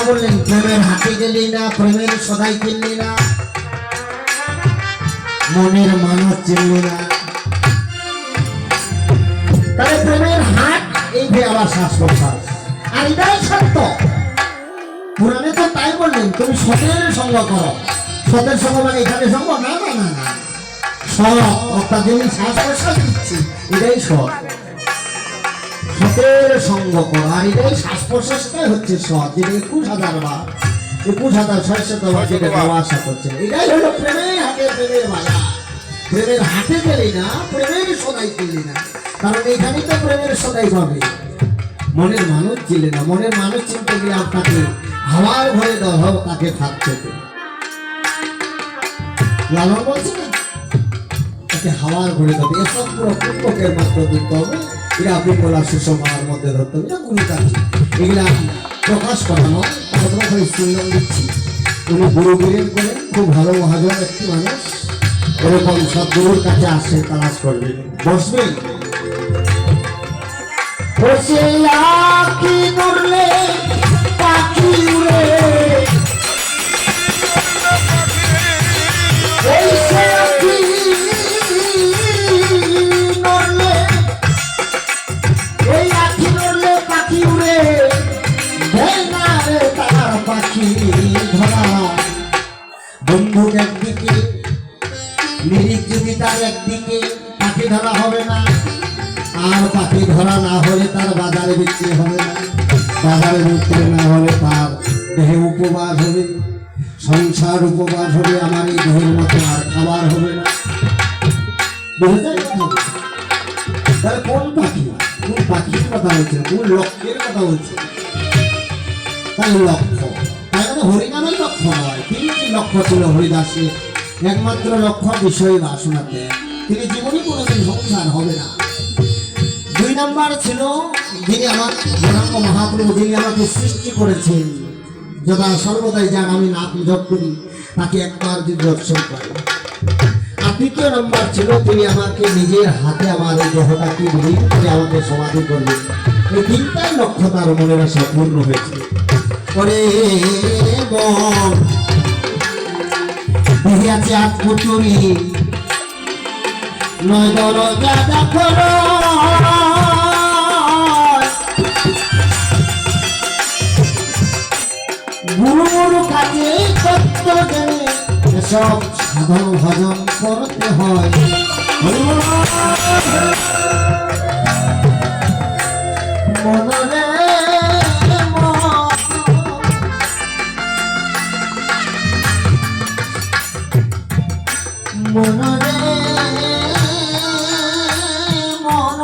বললেন প্রেমের হাতে গেলি না, প্রেমের সদাই কিনলি না, মনের মানুষ চিনলি না। তাহলে প্রেমের হাট এই যে আবার শ্বাস প্রশ্বাস, আর এটাই সত্য। পুরাণে তো তাই বললেন তুমি সতের সঙ্গ করো। সতের সঙ্গ মানে এখানে সঙ্গ না, না না না, সৎ অর্থাৎ যেমন শ্বাস প্রশ্বাস দিচ্ছি এটাই সৎ। সতের সঙ্গ করো, আর এটাই শ্বাস প্রশ্বাসটাই হচ্ছে সৎ, যেটা 21,000 বার 21,600 যেটা দেওয়া আশা করছে, এটাই হলো প্রেমের হাটে, প্রেমের বাজার। প্রেমের হাটে গেলি না, প্রেমের সদাই কিনলি না, কারণ এখানেই তো প্রেমের সদাই পাবে। মনের মানুষ চিনলে না, মনের মানুষ চিনতে গেলে আপনাকে হাওয়ার ঘরে দেওয়া হোক, তাকে থাকতে লালন বলছে না, তাকে হাওয়ার ঘরে দেবে। এসব পুরো পুস্তকের মধ্যে দিতে হবে, এরা বিমলা সুষমার মধ্যে ধরতে হবে, এটা গুরু কাছে এগুলা প্রকাশ করানো। স্কুল দিচ্ছি, উনি গুরু বীরের করেন, খুব ভালো মহাজন একটি মানুষ, এরকম সব গুরুর কাছে আসে, তালাশ করবেন, বসবেন। বসে আঁকি নড়লে পাখি উড়ে, এই আঁকি নড়লে পাখি উড়ে, তার পাখি ধরা। বন্দুক একদিকে, নিরিখ যদি তার একদিকে, পাখি ধরা হবে না। আর পাখি ধরা না হলে তার বাজারে বিক্রি হবে না, বাজারে বিক্রি না হলে তার দেহে উপবাস হবে, সংসার উপবাস হবে, আমার এই দেহের মতো আর খাবার হবে না। তাহলে কোন পাখি, কোন পাখির কথা বলছে, কোন লক্ষ্যের কথা বলছে? তাই লক্ষ্য, তাই মানে হরিনামের লক্ষ্য নয়। তিনটি লক্ষ্য ছিল হরিদাসের, একমাত্র লক্ষ্য বিষয় বাসনা ত্যাগ। তিনি জীবনে কোনোদিন সংসার হবে না। 2 নম্বর ছিল যিনি আমার গৌরাঙ্গ মহাপ্রভু, যিনি আমাকে সৃষ্টি করেছেন, যথা সর্বদাই যান আমি নাম জপ করি, তাকে একবার যদি দর্শন করে। আর 3য় নম্বর ছিল তিনি আমাকে নিজের হাতে আমার এই দেহটাকে বিলীন করে আমাকে সমাধি করবেন। এই 3টাই লক্ষ্য তার মনের আশা পূর্ণ হয়েছে। পরে দেখিয়াছে আত্মচুরি নয় দরজা দেখো, গুরুর কাছে তত্ত্ব জেনে এসব সাধন ভজন করতে হয়। মনরে মনরে মন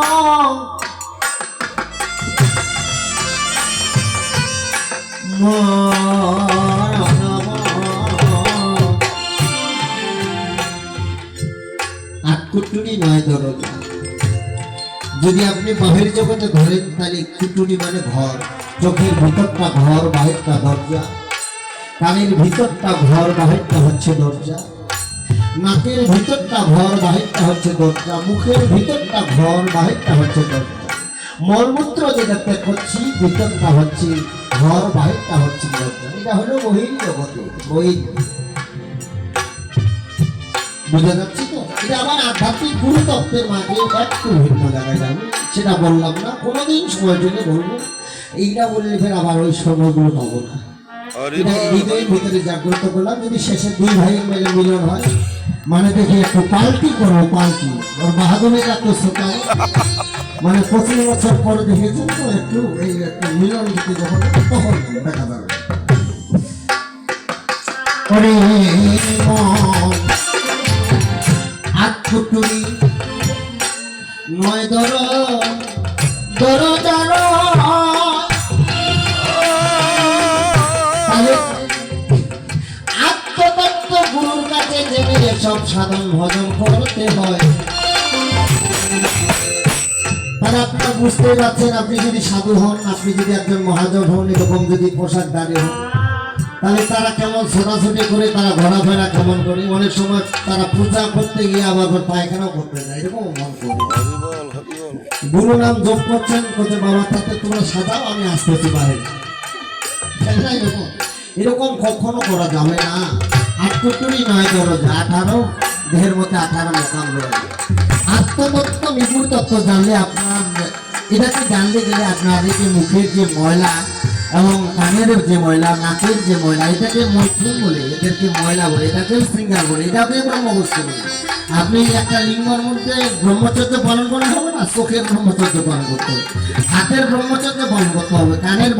কুটুরি নয় দরজা। যদি আপনি বাহির জগতে ধরেন তাহলে কুটুরি মানে ঘর, চোখের ভিতরটা ঘর, বাহিরটা দরজা। কানের ভিতরটা ঘর, বাহিরটা হচ্ছে দরজা। নাকের ভিতরটা ঘর, বাহিরটা হচ্ছে দরজা। মুখের ভিতরটা ঘর, বাহিরটা হচ্ছে দরজা। মলমূত্র যেটা ত্যাগ করছি, ভিতরটা হচ্ছে ঘর, বাহিরটা হচ্ছে দরজা। এটা হলো বহির জগতে, বহির। বুঝা যাচ্ছে তো? এটা আমার আধ্যাত্মিক গুরুতত্ত্বের মাঝে একটু ভিন্ন জায়গায় যাবে, সেটা বললাম না, কোনোদিন সময় পেলে বলবো। এইটা বললে ফের আবার ওই সময়গুলো পাবো না। এটা হৃদয়ের ভিতরে জাগ্রত করলাম। যদি শেষে 2 ভাইয়ের মেলে মিলন হয়, মানে দেখি একটু পাল্টি করবো, পাল্টি ওর বাহাদুরের একটু শেখায়, মানে 25 বছর পরে দেখেছেন তো, একটু এই একটু মিলন দিতে যখন তখন দেখা যাবে। আটকুটুরি নয় দরজার, আত্মতত্ত্ব গুরুর কাছে জেনে সব সাধন ভজন করতে হয়। তাহলে আপনারা বুঝতে পারছেন, আপনি যদি সাধু হন, আপনি যদি একজন মহাজন হন, এরকম যদি পোশাক দাঁড়ি হন, তাহলে তারা কেমন ছোটাছুটি করে, তারা ঘোরাফেরা কেমন করে। অনেক সময় তারা পূজা করতে গিয়ে আবার পায়খানাও করতে যায়, এরকম মন করে। গুরু নাম জপ করছেন, করতে বাবা তাতে তোমরা সাজাও, আমি আসতেছি বাইরে। খেলনা এরকম এরকম কখনো করা যাবে না। 78 নয় দরজা 18 দেহের মধ্যে 18 মোকাম রয়েছে। আত্মতত্ত্ব নিপুণ তত্ত্ব জানলে আপনার এটাকে জানতে গেলে আপনাদের যে মুখের যে ময়লা এবং কানের যে ময়লা নাকের যে ময়লা এটাকে মৈথুন বলে, এদেরকে ময়লা বলে, এটাকে শৃঙ্গার বলে, এটাকে ব্রহ্মবস্তু বলে। আপনি একটা লিঙ্গর মধ্যে ব্রহ্মচর্য পালন করলে হবে না, চোখের ব্রহ্মচর্য পালন করতে হবে, হাতের ব্রহ্মচর্য পালন করতে হবে, কানের